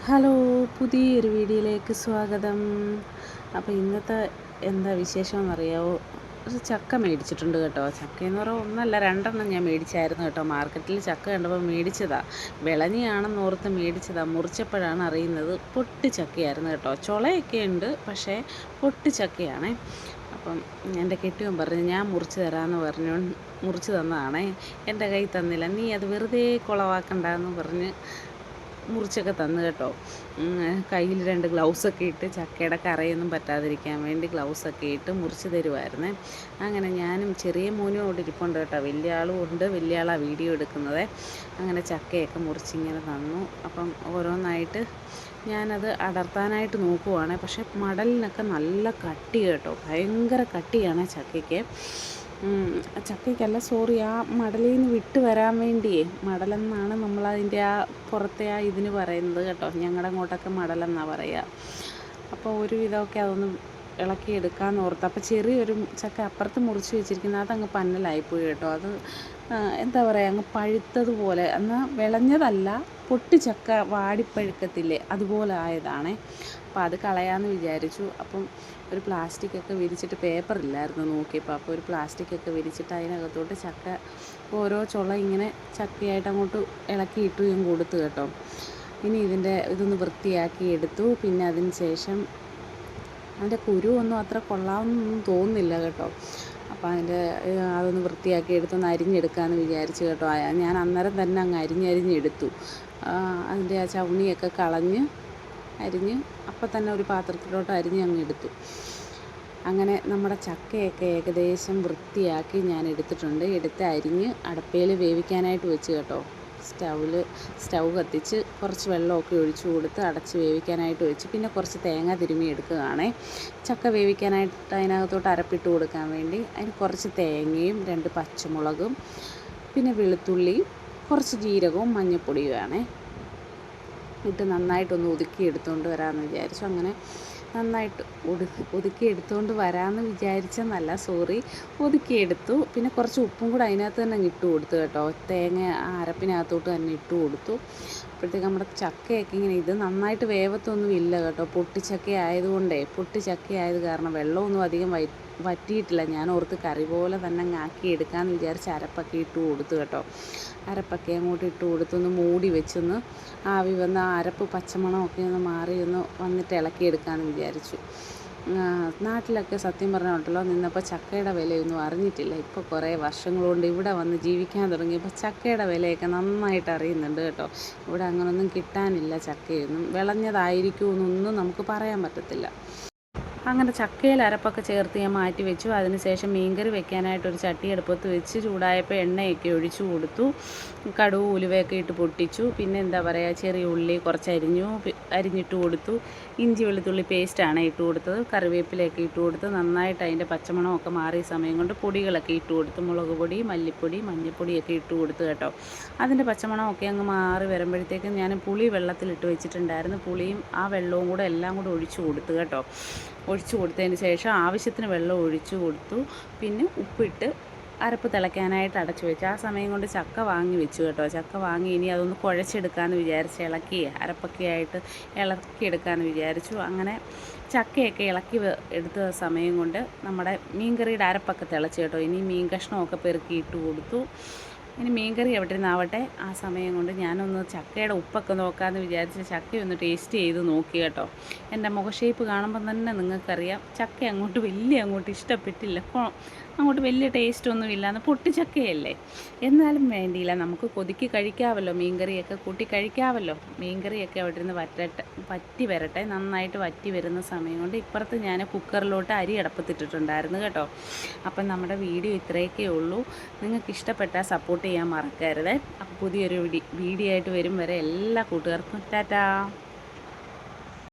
Hello, പുതിയൊരു വീഡിയോയിലേക്ക് സ്വാഗതം. അപ്പോൾ ഇന്നത്തെ എന്താ വിശേഷമെന്നറിയാമോ? ഒരു ചക്ക മേടിച്ചിട്ടുണ്ട് കേട്ടോ. ചക്കയെന്ന് പറഞ്ഞാൽ ഒന്നല്ല രണ്ടെണ്ണം ഞാൻ മേടിച്ചായിരുന്നു കേട്ടോ. മാർക്കറ്റിൽ ചക്ക കണ്ടപ്പോൾ മേടിച്ചതാണ്. വിളഞ്ഞിയാണെന്ന് ഓർത്ത് മേടിച്ചതാണ്. മുറിച്ചപ്പോഴാണ് അറിയുന്നത് പൊട്ടി ചക്കയായിരുന്നു കേട്ടോ. ചുളയൊക്കെ ഉണ്ട്, പക്ഷേ പൊട്ടി ചക്കയാണേ. അപ്പം എൻ്റെ കെട്ടിയവൻ പറഞ്ഞു ഞാൻ മുറിച്ച് തരാമെന്ന് പറഞ്ഞു മുറിച്ച് തന്നതാണേ. എൻ്റെ കയ്യിൽ തന്നില്ല. നീ അത് വെറുതെ കുളവാക്കണ്ടെന്ന് പറഞ്ഞ് മുറിച്ചൊക്കെ തന്നു കേട്ടോ. കയ്യിൽ 2 ഗ്ലൗസൊക്കെ ഇട്ട് ചക്കയുടെ കറയൊന്നും പറ്റാതിരിക്കാൻ വേണ്ടി ഗ്ലൗസൊക്കെ ഇട്ട് മുറിച്ച് തരുമായിരുന്നേ. അങ്ങനെ ഞാനും ചെറിയ മോനും അവിടെ ഇരിപ്പുണ്ട് കേട്ടോ. വലിയ ആളും ഉണ്ട്. വലിയ ആളാണ് വീഡിയോ എടുക്കുന്നത്. അങ്ങനെ ചക്കയൊക്കെ മുറിച്ചിങ്ങനെ തന്നു. അപ്പം ഓരോന്നായിട്ട് ഞാനത് അടർത്താനായിട്ട് നോക്കുവാണ്. പക്ഷേ മടലിനൊക്കെ നല്ല കട്ടി കേട്ടോ. ഭയങ്കര കട്ടിയാണ് ചക്കയ്ക്ക്. ചക്കയ്ക്കല്ല, സോറി, ആ മടലിൽ നിന്ന് വിട്ട് വരാൻ വേണ്ടിയേ, മടലെന്നാണ് നമ്മളതിൻ്റെ ആ പുറത്തെ ആ ഇതിന് പറയുന്നത് കേട്ടോ. ഞങ്ങളുടെ അങ്ങോട്ടൊക്കെ മടലെന്നാണ് പറയുക. അപ്പോൾ ഒരു വിധമൊക്കെ അതൊന്ന് ഇളക്കിയെടുക്കാമെന്ന് ഓർത്ത്. അപ്പോൾ ചെറിയൊരു ചക്ക അപ്പുറത്ത് മുറിച്ച് വെച്ചിരിക്കുന്നത് അതങ്ങ് പന്നലായിപ്പോയി കേട്ടോ. അത് എന്താ പറയുക, അങ്ങ് പഴുത്തതുപോലെ, എന്നാൽ വിളഞ്ഞതല്ല, പൊട്ടിച്ചക്ക വാടിപ്പഴുക്കത്തില്ലേ, അതുപോലെ ആയതാണേ. അപ്പോൾ അത് കളയാമെന്ന് വിചാരിച്ചു. അപ്പം ഒരു പ്ലാസ്റ്റിക്കൊക്കെ വിരിച്ചിട്ട്, പേപ്പറില്ലായിരുന്നു നോക്കിയപ്പോൾ, അപ്പോൾ ഒരു പ്ലാസ്റ്റിക്കൊക്കെ വിരിച്ചിട്ട് അതിനകത്തോട്ട് ചക്ക ഓരോ ചുള ഇങ്ങനെ ചക്കയായിട്ട് അങ്ങോട്ട് ഇളക്കിയിട്ടു ഞാൻ കൊടുത്തു കേട്ടോ. ഇനി ഇതൊന്ന് വൃത്തിയാക്കി എടുത്തു. പിന്നെ അതിന് ശേഷം അതിൻ്റെ കുരുവൊന്നും അത്ര കൊള്ളാമെന്നൊന്നും തോന്നുന്നില്ല കേട്ടോ. അപ്പോൾ അതൊന്ന് വൃത്തിയാക്കി എടുത്തൊന്ന് അരിഞ്ഞെടുക്കാമെന്ന് വിചാരിച്ചു കേട്ടോ. ഞാൻ അന്നേരം തന്നെ അങ്ങ് അരിഞ്ഞെടുത്തു. അതിൻ്റെ ആ ചവുണിയൊക്കെ കളഞ്ഞ് അരിഞ്ഞ് അപ്പം തന്നെ ഒരു പാത്രത്തിലോട്ട് അങ്ങ് എടുത്തു. അങ്ങനെ നമ്മുടെ ചക്കയൊക്കെ ഏകദേശം വൃത്തിയാക്കി ഞാൻ എടുത്തിട്ടുണ്ട്. അരിഞ്ഞ് അടപ്പയിൽ വേവിക്കാനായിട്ട് വെച്ച് കേട്ടോ. സ്റ്റൗ കത്തിച്ച് കുറച്ച് വെള്ളമൊക്കെ ഒഴിച്ചു കൊടുത്ത് അടച്ച് വേവിക്കാനായിട്ട് വെച്ച്. പിന്നെ കുറച്ച് തേങ്ങ തിരുമ്മി എടുക്കുകയാണേ. ചക്ക വേവിക്കാനായിട്ട് അതിനകത്തോട്ട് അരപ്പിട്ട് കൊടുക്കാൻ വേണ്ടി അതിന് കുറച്ച് തേങ്ങയും 2 പച്ചമുളകും പിന്നെ വെളുത്തുള്ളിയും കുറച്ച് ജീരകവും മഞ്ഞൾപ്പൊടിയുമാണേ ഇട്ട് നന്നായിട്ടൊന്ന് ഒതുക്കിയെടുത്തുകൊണ്ട് വരാമെന്ന് വിചാരിച്ചു. അങ്ങനെ നന്നായിട്ട് ഒതുക്കിയെടുത്തുകൊണ്ട് വരാമെന്ന് വിചാരിച്ചെന്നല്ല, സോറി, ഒതുക്കിയെടുത്തു. പിന്നെ കുറച്ച് ഉപ്പും കൂടെ അതിനകത്ത് തന്നെ ഇട്ട് കൊടുത്തു കേട്ടോ. തേങ്ങ അരപ്പിനകത്തോട്ട് തന്നെ ഇട്ട് കൊടുത്തു. അപ്പോഴത്തേക്ക് നമ്മുടെ ചക്കയൊക്കെ ഇങ്ങനെ, ഇത് നന്നായിട്ട് വേവത്തൊന്നും ഇല്ല കേട്ടോ. പൊട്ടിച്ചക്ക ആയത് കാരണം വെള്ളമൊന്നും അധികം വറ്റിയിട്ടില്ല. ഞാൻ ഓർത്ത് കറി പോലെ തന്നെ ആക്കി എടുക്കാമെന്ന് വിചാരിച്ച് അരപ്പൊക്കെ ഇട്ട് കൊടുത്തു കേട്ടോ. അരപ്പൊക്കെ അങ്ങോട്ട് ഇട്ട് കൊടുത്തൊന്ന് മൂടി വെച്ചൊന്ന് ആവി വന്ന് ആ അരപ്പ് പച്ചമണമൊക്കെ ഒന്ന് മാറി വന്നിട്ട് ഇളക്കിയെടുക്കാമെന്ന് വിചാരിച്ചു. നാട്ടിലൊക്കെ സത്യം പറഞ്ഞിട്ടുണ്ടല്ലോ, നിന്നപ്പോൾ ചക്കയുടെ വിലയൊന്നും അറിഞ്ഞിട്ടില്ല. ഇപ്പോൾ കുറേ വർഷങ്ങൾ കൊണ്ട് ഇവിടെ വന്ന് ജീവിക്കാൻ തുടങ്ങിയപ്പോൾ ചക്കയുടെ വിലയൊക്കെ നന്നായിട്ട് അറിയുന്നുണ്ട് കേട്ടോ. ഇവിടെ അങ്ങനൊന്നും കിട്ടാനില്ല ചക്കയൊന്നും. വിളഞ്ഞതായിരിക്കുമെന്നൊന്നും നമുക്ക് പറയാൻ പറ്റത്തില്ല. അങ്ങനെ ചക്കയിൽ അരപ്പൊക്കെ ചേർത്ത് ഞാൻ മാറ്റി വെച്ചു. അതിനുശേഷം മീൻകറി വെക്കാനായിട്ടൊരു ചട്ടി അടുപ്പത്ത് വെച്ച് ചൂടായപ്പോൾ എണ്ണയൊക്കെ ഒഴിച്ചു കൊടുത്തു. കടുക് ഉലുവയൊക്കെ ഇട്ട് പൊട്ടിച്ചു. പിന്നെ എന്താ പറയുക, ചെറിയ ഉള്ളി കുറച്ച് അരിഞ്ഞിട്ട് കൊടുത്തു. ഇഞ്ചി വെളുത്തുള്ളി പേസ്റ്റാണ് ഇട്ട് കൊടുത്തത്. കറിവേപ്പിലയൊക്കെ ഇട്ട് കൊടുത്ത് നന്നായിട്ട് അതിൻ്റെ പച്ചമണമൊക്കെ മാറിയ സമയം കൊണ്ട് പൊടികളൊക്കെ ഇട്ട് കൊടുത്തു. മുളക് പൊടി, മല്ലിപ്പൊടി, മഞ്ഞൾപ്പൊടിയൊക്കെ ഇട്ട് കൊടുത്തു കേട്ടോ. അതിൻ്റെ പച്ചമണമൊക്കെ അങ്ങ് മാറി വരുമ്പോഴത്തേക്കും ഞാൻ പുളി വെള്ളത്തിലിട്ട് വെച്ചിട്ടുണ്ടായിരുന്നു. പുളിയും ആ വെള്ളവും കൂടെ എല്ലാം കൂടെ ഒഴിച്ചു കൊടുത്തു കേട്ടോ. ഒഴിച്ചു കൊടുത്തതിന് ശേഷം ആവശ്യത്തിന് വെള്ളം ഒഴിച്ചു കൊടുത്തു. പിന്നെ ഉപ്പിട്ട് അരപ്പ് തിളയ്ക്കാനായിട്ട് അടച്ചു വെച്ചു. ആ സമയം കൊണ്ട് ചക്ക വാങ്ങി വെച്ചു കേട്ടോ. ചക്ക വാങ്ങി ഇനി അതൊന്ന് കുഴച്ചെടുക്കാമെന്ന് വിചാരിച്ച് അരപ്പൊക്കെ ആയിട്ട് ഇളക്കിയെടുക്കാമെന്ന് വിചാരിച്ചു. അങ്ങനെ ചക്കയൊക്കെ ഇളക്കി എടുത്ത സമയം കൊണ്ട് നമ്മുടെ മീൻകറിയുടെ അരപ്പൊക്കെ തിളച്ച് കേട്ടോ. ഇനി മീൻ കഷ്ണമൊക്കെ പെറുക്കിയിട്ട് കൊടുത്തു. ഇനി മീൻകറി എവിടെ ഇരുന്നാവട്ടെ. ആ സമയം കൊണ്ട് ഞാനൊന്ന് ചക്കയുടെ ഉപ്പൊക്കെ നോക്കാമെന്ന് വിചാരിച്ച് ചക്കയൊന്ന് ടേസ്റ്റ് ചെയ്ത് നോക്കി കേട്ടോ. എൻ്റെ മുഖഷേപ്പ് കാണുമ്പം തന്നെ നിങ്ങൾക്കറിയാം ചക്ക അങ്ങോട്ട് ഇഷ്ടപ്പെട്ടില്ല. അങ്ങോട്ട് വലിയ ടേസ്റ്റൊന്നുമില്ല. അന്ന് പൊട്ടിച്ചക്കയല്ലേ. എന്നാലും വേണ്ടിയില്ല, നമുക്ക് കൊതിക്ക് കഴിക്കാമല്ലോ. മീൻകറിയൊക്കെ കൂട്ടി കഴിക്കാമല്ലോ. മീൻകറിയൊക്കെ അവിടെ ഇരുന്ന് വറ്റി വരട്ടെ. നന്നായിട്ട് വറ്റി വരുന്ന സമയം കൊണ്ട് ഇപ്പുറത്ത് ഞാൻ കുക്കറിലോട്ട് അരി അടപ്പത്തിട്ടിട്ടുണ്ടായിരുന്നു കേട്ടോ. അപ്പം നമ്മുടെ വീഡിയോ ഇത്രയൊക്കെ ഉള്ളൂ. നിങ്ങൾക്ക് ഇഷ്ടപ്പെട്ടാൽ സപ്പോർട്ട് ചെയ്യാൻ മറക്കരുത്. അപ്പോൾ പുതിയൊരു വീഡിയോ ആയിട്ട് വരും വരെ എല്ലാ കൂട്ടുകാർക്കും ടാറ്റാ.